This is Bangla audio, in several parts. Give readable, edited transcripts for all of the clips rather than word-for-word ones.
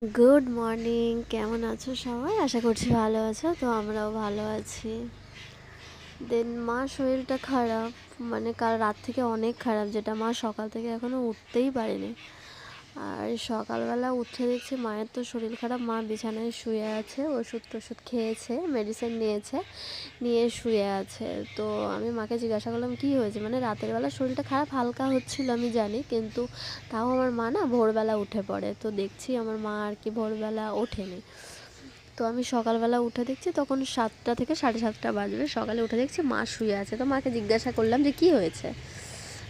গুড মর্নিং, কেমন আছো সবাই? আশা করছি ভালো আছো। তো আমরাও ভালো আছি। দেন মা শরীরটা খারাপ, মানে কাল রাত থেকে অনেক খারাপ, যেটা মা সকাল থেকে এখনও উঠতেই পারেনি। আর সকালবেলা উঠে দেখছি মায়ের তো শরীর খারাপ, মা বিছানায় শুয়ে আছে, ওষুধ টষুধ খেয়েছে, মেডিসিন নিয়েছে, নিয়ে শুয়ে আছে। তো আমি মাকে জিজ্ঞাসা করলাম কী হয়েছে, মানে রাতের বেলা শরীরটা খারাপ হালকা হচ্ছিল আমি জানি, কিন্তু তাও আমার মা না ভোরবেলা উঠে পড়ে। তো দেখছি আমার মা আর কি ভোরবেলা ওঠেনি। তো আমি সকালবেলা উঠে দেখছি তখন 7টা থেকে 7:30 বাজবে, সকালে উঠে দেখছি মা শুয়ে আছে। তো মাকে জিজ্ঞাসা করলাম যে কী হয়েছে।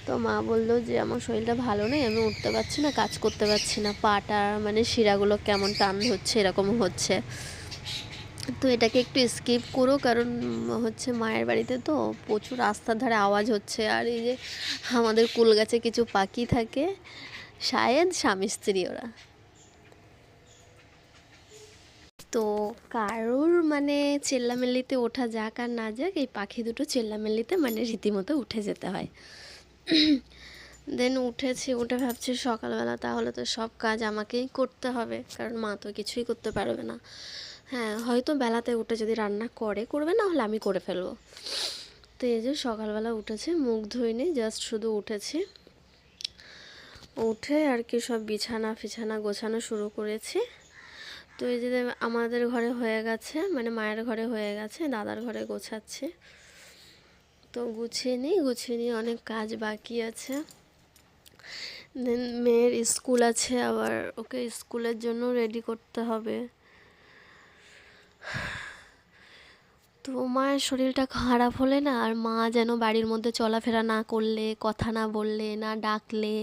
তো মা বললো যে আমার শরীরটা ভালো নেই, আমি উঠতে পারছি না, কাজ করতে পারছি না, পাটা মানে শিরাগুলো কেমন টান হচ্ছে, এরকম হচ্ছে। তো এটাকে একটু স্কিপ করো, কারণ হচ্ছে মায়ের বাড়িতে তো প্রচুর রাস্তার ধারে আওয়াজ হচ্ছে। আর এই যে আমাদের কুল গাছে কিছু পাখি থাকে, শায়েদ স্বামী স্ত্রী ওরা। তো কারোর মানে চেল্লামেল্লিতে ওঠা যাক আর না যাক, এই পাখি দুটো চেল্লামেল্লিতে মানে রীতিমতো উঠে যেতে হয়। দেন উঠেছি, উঠে ভাবছি সকালবেলা তাহলে তো সব কাজ আমাকেই করতে হবে, কারণ মা তো কিছুই করতে পারবে না। হ্যাঁ, হয়তো বেলাতে উঠে যদি রান্না করবে, না হলে আমি করে ফেলবো। তো এই যে সকালবেলা উঠেছি, মুখ ধুইনি, জাস্ট শুধু উঠেছি। উঠে আর কি সব বিছানা ফিছানা গোছানো শুরু করেছি। তো এই যে আমাদের ঘরে হয়ে গেছে, মানে মায়ের ঘরে হয়ে গেছে, দাদার ঘরে গোছাচ্ছে। তো গুছিয়ে নিই, অনেক কাজ বাকি আছে। দেন মেয়ের স্কুল আছে, আবার ওকে স্কুলের জন্য রেডি করতে হবে। তো মায়ের শরীরটা খারাপ হলে না, আর মা যেন বাড়ির মধ্যে চলাফেরা না করলে, কথা না বললে, না ডাকলে,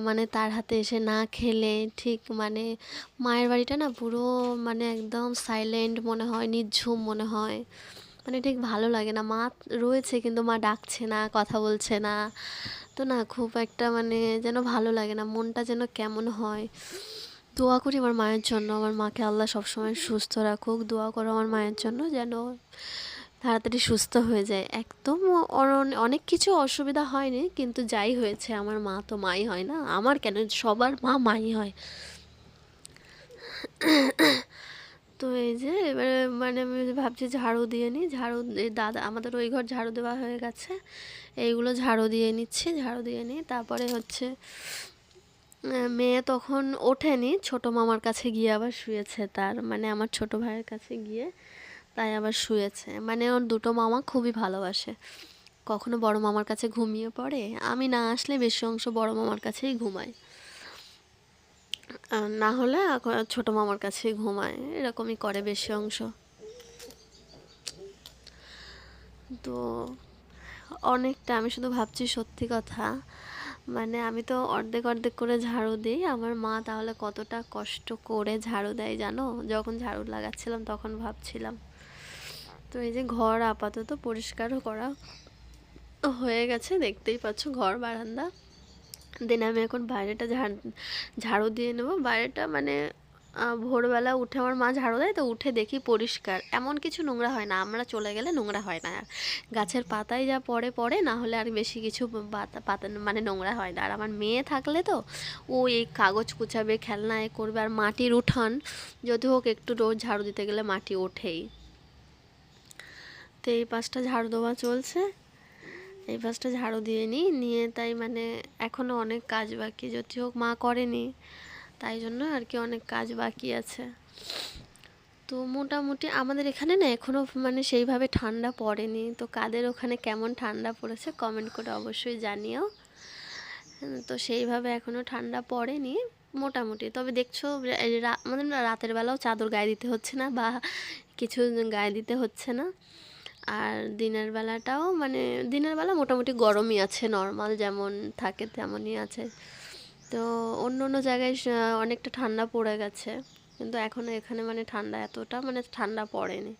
মানে তার হাতে এসে না খেলে, ঠিক মানে মায়ের বাড়িটা না পুরো মানে একদম সাইলেন্ট মনে হয়, নিঝুম মনে হয়, মানে ঠিক ভালো লাগে না। মা রয়েছে কিন্তু মা ডাকছে না, কথা বলছে না, তো না খুব একটা মানে যেন ভালো লাগে না, মনটা যেন কেমন হয়। দোয়া করি আমার মায়ের জন্য, আমার মাকে আল্লাহ সবসময় সুস্থ রাখুক। দোয়া করো আমার মায়ের জন্য যেন তাড়াতাড়ি সুস্থ হয়ে যায়। একদম অনেক কিছু অসুবিধা হয়নি, কিন্তু যাই হয়েছে আমার মা তো মাই হয় না, আমার কেন, সবার মা মাই হয়। তো এই যে এবারে মানে আমি ভাবছি ঝাড়ু দিয়ে নিই, দাদা আমাদের ওই ঘর ঝাড়ু দেওয়া হয়ে গেছে, এইগুলো ঝাড়ু দিয়ে নিচ্ছি, ঝাড়ু দিয়ে নিই। তারপরে হচ্ছে মেয়ে তখন ওঠেনি, ছোটো মামার কাছে গিয়ে আবার শুয়েছে, তার মানে আমার ছোটো ভাইয়ের কাছে গিয়ে তাই আবার শুয়েছে। মানে ওর দুটো মামা খুবই ভালোবাসে, কখনো বড় মামার কাছে ঘুমিয়ে পড়ে, আমি না আসলে বেশি অংশ বড় মামার কাছেই ঘুমায়, আর না হলে ছোটো মামার কাছেই ঘুমায়, এরকমই করে বেশি অংশ। তো অনেকটা আমি শুধু ভাবছি সত্যি কথা, মানে আমি তো অর্ধেক অর্ধেক করে ঝাড়ু দিই, আমার মা তাহলে কতটা কষ্ট করে ঝাড়ু দেয় জানো। যখন ঝাড়ু লাগাচ্ছিলাম তখন ভাবছিলাম। তো এই যে ঘর আপাতত পরিষ্কারও করা হয়ে গেছে, দেখতেই পাচ্ছ ঘর বারান্দা। দেন আমি এখন বাইরেটা ঝাড়ু দিয়ে নেবো। বাইরেটা মানে ভোরবেলা উঠে আমার মা ঝাড়ু দেয়, তো উঠে দেখি পরিষ্কার, এমন কিছু নোংরা হয় না, আমরা চলে গেলে নোংরা হয় না। গাছের পাতায় যা পড়ে পড়ে, না হলে আর বেশি কিছু পাতা মানে নোংরা হয় না। আর আমার মেয়ে থাকলে তো ও এই কাগজ কুচাবে, খেলনা করবে, আর মাটির উঠান যদি হোক একটু রোজ ঝাড়ু দিতে গেলে মাটি ওঠেই। তো এই পাশটা ঝাড়ু দেওয়া চলছে, এই পাশটা ঝাড়ু দিয়ে নিয়ে তাই মানে এখনও অনেক কাজ বাকি, যদি হোক মা করেনি, তাই জন্য আর কি অনেক কাজ বাকি আছে। তো মোটামুটি আমাদের এখানে না এখনও মানে সেইভাবে ঠান্ডা পড়েনি, তো কাদের ওখানে কেমন ঠান্ডা পড়েছে কমেন্ট করে অবশ্যই জানিও। তো সেইভাবে এখনও ঠান্ডা পড়েনি মোটামুটি, তবে দেখছো আমাদের না রাতের বেলাও চাদর গায়ে দিতে হচ্ছে না, বা কিছু গায়ে দিতে হচ্ছে না। আর দিনের বেলাটাও মানে দিনের বেলা মোটামুটি গরমই আছে, নর্মাল যেমন থাকে তেমনই আছে। তো অন্য অন্য জায়গায় অনেকটা ঠান্ডা পড়ে গেছে, কিন্তু এখনও এখানে মানে ঠান্ডা এতটা মানে ঠান্ডা পড়েনি।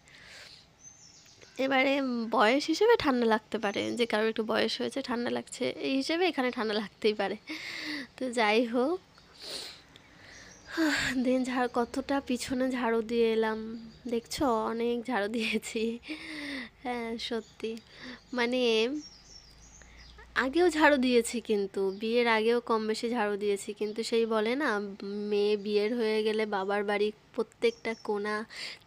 এবারে বয়স হিসেবে ঠান্ডা লাগতে পারে, যে কারোর একটু বয়স হয়েছে ঠান্ডা লাগছে, এই হিসেবে এখানে ঠান্ডা লাগতেই পারে। তো যাই হোক, দিন কতটা পিছনে ঝাড়ু দিয়ে এলাম, দেখছো অনেক ঝাড়ু দিয়েছি। হ্যাঁ সত্যি, মানে আগেও ঝাড়ু দিয়েছি, কিন্তু বিয়ের আগেও কম বেশি ঝাড়ু দিয়েছি, কিন্তু সেই বলে না, মেয়ে বিয়ের হয়ে গেলে বাবার বাড়ি প্রত্যেকটা কোণা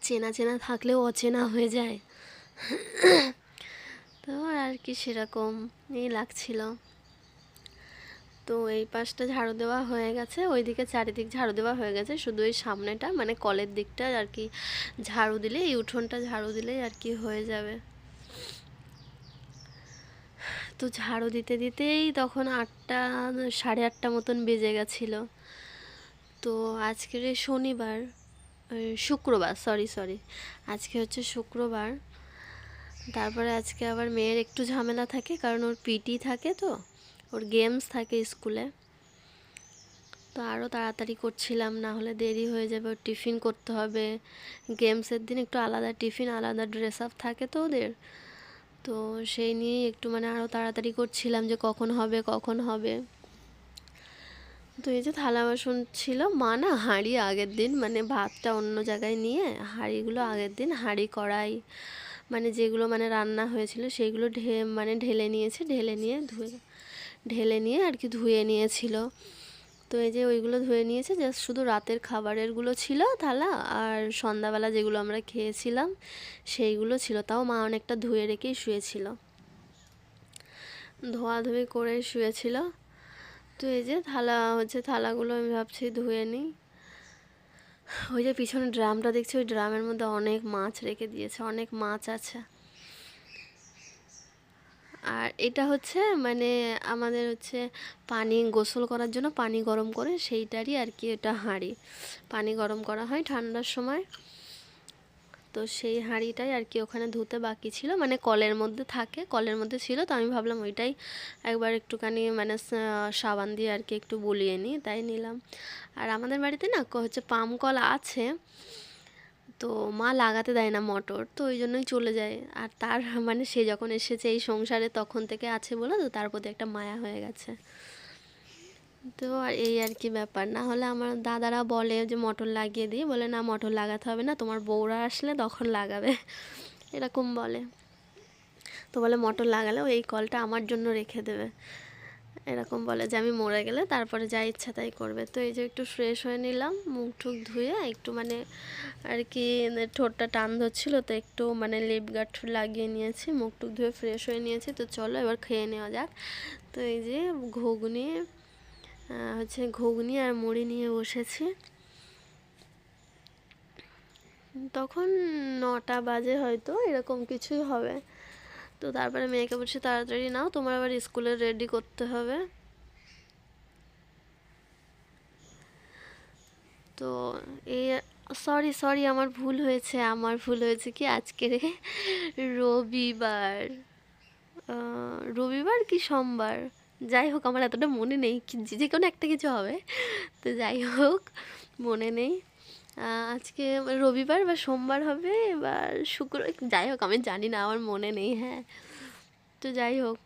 চেনা চেনা থাকলেও অচেনা হয়ে যায়। তো আর কি সেরকমই লাগছিল। তো এই পাশটা ঝাড়ু দেওয়া হয়ে গেছে, ওইদিকে চারিদিক ঝাড়ু দেওয়া হয়ে গেছে, শুধু এই সামনেটা মানে কলের দিকটা আর কি ঝাড়ু দিলে, এই উঠোনটা ঝাড়ু দিলেই আর কি হয়ে যাবে। তো ঝাড়ু দিতে দিতেই তখন 8টা 8:30 মতন বেজে গেছিলো। তো আজকের শনিবার, শুক্রবার, সরি আজকে হচ্ছে শুক্রবার। তারপরে আজকে আবার মেয়ের একটু ঝামেলা থাকে, কারণ ওর পিটি থাকে, তো ওর গেমস থাকে স্কুলে। তো আরও তাড়াতাড়ি করছিলাম, না হলে দেরি হয়ে যাবে, ওর টিফিন করতে হবে। গেমসের দিন একটু আলাদা টিফিন, আলাদা ড্রেস আপ থাকে তো ওদের। তো সেই নিয়েই একটু মানে আরও তাড়াতাড়ি করছিলাম যে কখন হবে। তো এই যে থালা বাসন ছিল, মা না হাঁড়ি আগের দিন মানে ভাতটা অন্য জায়গায় নিয়ে হাঁড়িগুলো আগের দিন হাঁড়ি কড়াই মানে যেগুলো মানে রান্না হয়েছিল সেইগুলো ঢেলে নিয়ে আর কি ধুয়ে নিয়েছিল। তো এই যে ওইগুলো ধুয়ে নিয়েছে, জাস্ট শুধু রাতের খাবারেরগুলো ছিল থালা, আর সন্ধ্যাবেলা যেগুলো আমরা খেয়েছিলাম সেইগুলো ছিল, তাও মা অনেকটা ধুয়ে রেখেই শুয়েছিল, ধোয়াধুয়ি করে শুয়েছিল। তো এই যে থালাগুলো আমি ভাবছি ধুয়ে নিই। ওই যে পিছনে ড্রামটা দেখছি, ওই ড্রামের মধ্যে অনেক মাছ রেখে দিয়েছে, অনেক মাছ আছে। আর এটা হচ্ছে মানে আমাদের হচ্ছে পানি গোসল করার জন্য পানি গরম করে সেইটারই আর কি এটা হাঁড়ি, পানি গরম করা হয় ঠান্ডার সময়। তো সেই হাঁড়িটাই আর কি ওখানে ধুতে বাকি ছিল, মানে কলের মধ্যে ছিল, তো আমি ভাবলাম ওইটাই একবার একটুখানি মানে সাবান দিয়ে আর কি একটু বুলিয়ে নিই, তাই নিলাম। আর আমাদের বাড়িতে না হচ্ছে পাম কল আছে, তো মা লাগাতে দেয় না মোটর, তো ওই জন্যই চলে যায়। আর তার মানে সে যখন এসেছে এই সংসারে তখন থেকে আছে বলে, তো তার প্রতি একটা মায়া হয়ে গেছে। তো আর এই আর কি ব্যাপার, না হলে আমার দাদারা বলে যে মোটর লাগিয়ে দিই, বলে না মোটর লাগাতে হবে না, তোমার বউরা আসলে তখন লাগাবে, এরকম বলে। তো বলে মোটর লাগালেও এই কলটা আমার জন্য রেখে দেবে, এরকম বলে যে আমি মরে গেলে তারপরে যা ইচ্ছা তাই করবে। তো এই যে একটু ফ্রেশ হয়ে নিলাম, মুখ টুক ধুয়ে একটু মানে আর কি ঠোঁটটা টান ধরছিলো, তো একটু মানে লিপ গার্ড লাগিয়ে নিয়েছি, মুখ টুক ধুয়ে ফ্রেশ হয়ে নিয়েছি। তো চলো এবার খেয়ে নেওয়া যাক। তো এই যে ঘুগনি আর মুড়ি নিয়ে বসেছি। তখন 9টা বাজে হয়তো, এরকম কিছুই হবে। তো তারপরে মেয়েকে বলছি তাড়াতাড়ি নাও, তোমার আবার স্কুলে রেডি করতে হবে। তো এই সরি আমার ভুল হয়েছে কি আজকে রবিবার, রবিবার কি সোমবার, যাই হোক আমার এতটা মনে নেই, যে কোনো একটা কিছু হবে। তো যাই হোক মনে নেই, আজকে রবিবার বা সোমবার হবে, এবার যাই হোক আমি জানি না, আমার মনে নেই। হ্যাঁ, তো যাই হোক,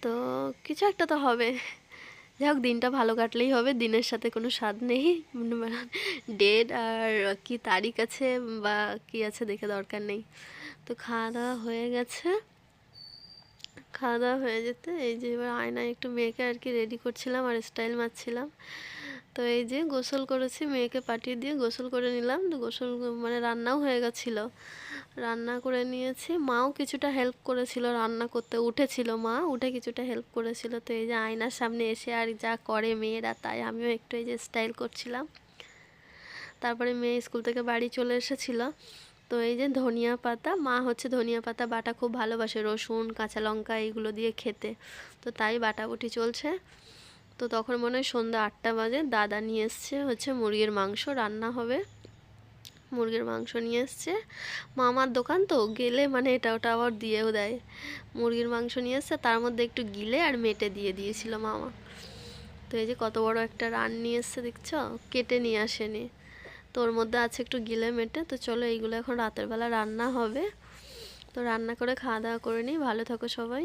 তো কিছু একটা তো হবে। যাই হোক দিনটা ভালো কাটলেই হবে, দিনের সাথে কোনো স্বাদ নেই, ডেট আর কি তারিখ আছে বা কি আছে দেখে দরকার নেই। তো খাওয়া দাওয়া হয়ে গেছে, খাওয়া দাওয়া হয়ে যেতে এই যে এবার আয়নায় একটু মেয়েকে আর কি রেডি করছিলাম আর স্টাইল মারছিলাম। তো এই যে গোসল করেছি, মেয়েকে পাঠিয়ে দিয়ে গোসল করে নিলাম। তো গোসল মানে রান্নাও হয়ে গেছিলো, রান্না করে নিয়েছি, মাও কিছুটা হেল্প করেছিল রান্না করতে, উঠেছিল মা, উঠে কিছুটা হেল্প করেছিল। তো এই যে আয়নার সামনে এসে আর যা করে মেয়েরা, তাই আমিও একটু এই যে স্টাইল করছিলাম। তারপরে মেয়ে স্কুল থেকে বাড়ি চলে এসেছিলো। তো এই যে ধনিয়া পাতা, মা হচ্ছে ধনিয়া পাতা বাটা খুব ভালোবাসে, রসুন কাঁচা লঙ্কা এইগুলো দিয়ে খেতে, তো তাই বাটাবুটি চলছে। তো তখন মনে হয় সন্ধ্যা 8টা বাজে, দাদা নিয়ে এসছে হচ্ছে মুরগির মাংস, রান্না হবে, মুরগির মাংস নিয়ে এসছে। মামার দোকান তো গেলে মানে এটা ওটা আবার দিয়েও দেয়, মুরগির মাংস নিয়ে এসছে, তার মধ্যে একটু গিলে আর মেটে দিয়ে দিয়েছিল মামা। তো এই যে কত বড় একটা রান নিয়ে এসছে দেখছো, কেটে নিয়ে আসেনি, তো ওর মধ্যে আছে একটু গিলে মেটে। তো চলো এইগুলো এখন রাতের বেলা রান্না হবে, তো রান্না করে খাওয়া দাওয়া করে নিই। ভালো থাকো সবাই।